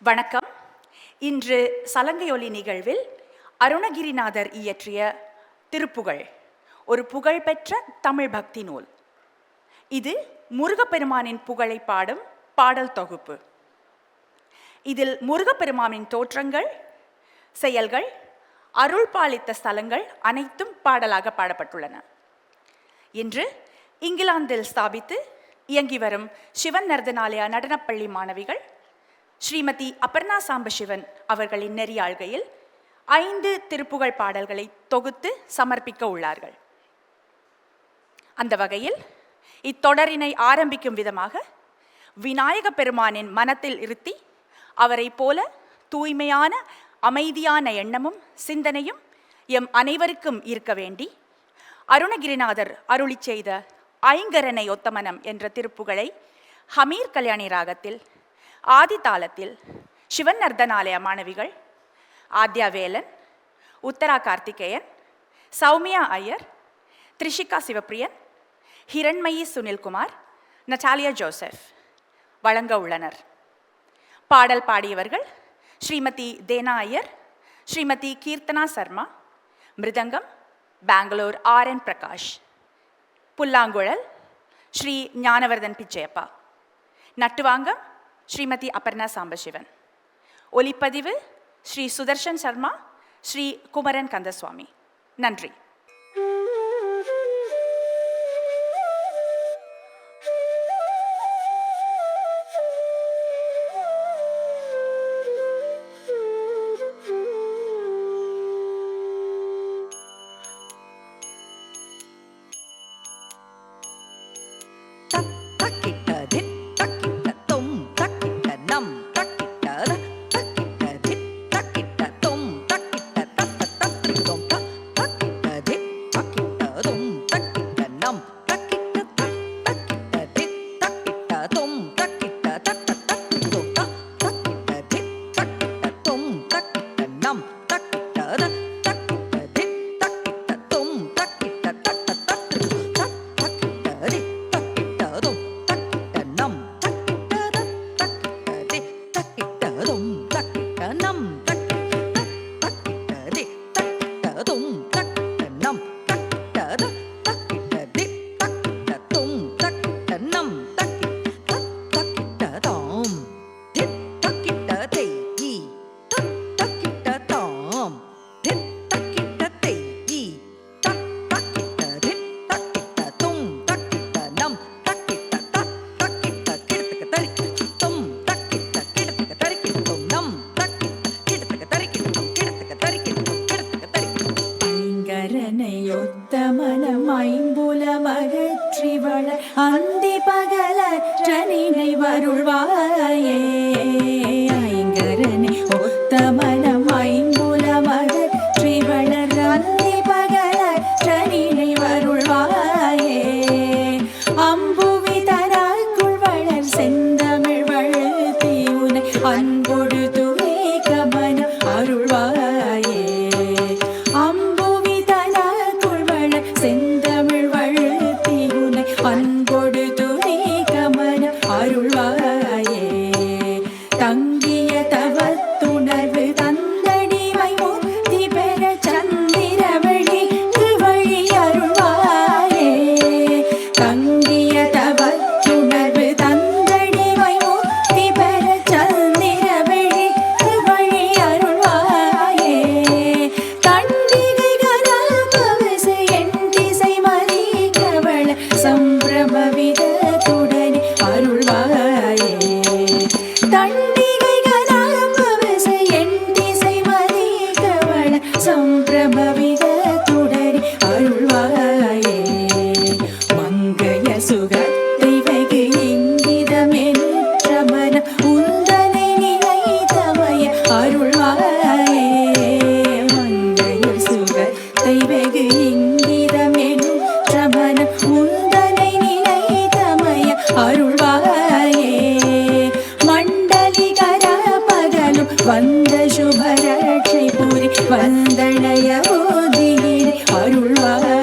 வணக்கம். இன்று சலங்கையொலி நிகழ்வில் அருணகிரிநாதர் இயற்றிய திருப்புகழ் ஒரு புகழ்பெற்ற தமிழ் பக்தி நூல். இது முருகப்பெருமானின் புகழை பாடும் பாடல் தொகுப்பு. இதில் முருகப்பெருமானின் தோற்றங்கள், செயல்கள், அருள் பாலித்த ஸ்தலங்கள் அனைத்தும் பாடலாக பாடப்பட்டுள்ளன. இன்று இங்கிலாந்தில் ஸ்தாபித்து இயங்கி வரும் சிவன் நர்தனாலயா நடனப்பள்ளி மாணவிகள் ஸ்ரீமதி அபர்ணா சாம்பசிவன் அவர்களின் நெறியாள்கையில் 5 திருப்புகழ் பாடல்களை தொகுத்து சமர்ப்பிக்க உள்ளார்கள். அந்த வகையில் இத்தொடரினை ஆரம்பிக்கும் விதமாக விநாயக பெருமானின் மனத்தில் இருத்தி அவரை போல தூய்மையான அமைதியான எண்ணமும் சிந்தனையும் எம் அனைவருக்கும் இருக்க வேண்டி அருணகிரிநாதர் அருளி செய்த ஐங்கரனை ஒத்தமனம் என்ற திருப்புகழை ஹமீர் கல்யாணி ராகத்தில் ஆதி தாளத்தில் சிவன் நர்தனாலய மாணவிகள் ஆத்யா வேலன், உத்தரா கார்த்திகேயன், சௌமியா ஐயர், த்ரிஷிகா சிவப்பிரியன், ஹிரண்மயி சுனில்குமார், நட்டாலியா ஜோசப் வழங்க உள்ளனர். பாடல் பாடியவர்கள் ஸ்ரீமதி தேனா ஐயர், ஸ்ரீமதி கீர்த்தனா சர்மா, மிருதங்கம் பெங்களூர் ஆர்.என். பிரகாஷ், புல்லாங்குழல் ஸ்ரீ ஞானவர்தன் பிச்சையப்பா, நட்டுவாங்கம் ஸ்ரீமதி அபர்ணா சாம்பசிவன், ஒலிப்பதிவு ஸ்ரீ சுதர்ஷன் சர்மா, ஸ்ரீ குமரன் கந்தசுவாமி. நன்றி. அந்தி பகலற்ற நினைவருள்வாயே. ஐங்கரனை ஒத்த மனம் ஐம்புலமகற்றி வளர் அந்தி பகலற்ற நினைவருள்வாயே. அம்புவி தராக்குள் வளர் செந்தமிழ் வழுத்தி உனை அன்பொடு துணை கமனம் அருள்வாயே. அம்புவி தராக்குள் வளர் செந்தமிழ் வழுத்தி உனை அன்பொடு துணை கமனம் அருள்வாயே. தங்கிய தவத்துணர்வு தந்தடிவை முக்தி பெற சந்திரவழிக்கு வழி அருள்வாயே. தங்கிய தவத்துணர்வு தந்தடிவை முக்தி பெற சந்திரவழிக்கு வழி அருள்வாயே. தண்டிகை கலாபவச என் திசை மறிகவள சம்பிரம விதத்துடனே அருள்வாயே. தண்டிகை கலாபவச என் திசை மறிகவள சம்பிரம விதத்துடனே அருள்வாயே. மங்கைய சுகத்தை வெகு இங்கிதமென்ற மனம் உந்தனை நினைத்தமய அருள்வாயே. மங்கைய சுகத்தை வெகு இங்கிதமென்ற மனம் உந்தனை நினைத்தமய அருள்வாயே. மண்டலிகர பகலும் வந்த சுபரட்சை புரி வந்தனைய ஓதியினை அருள்வாயே.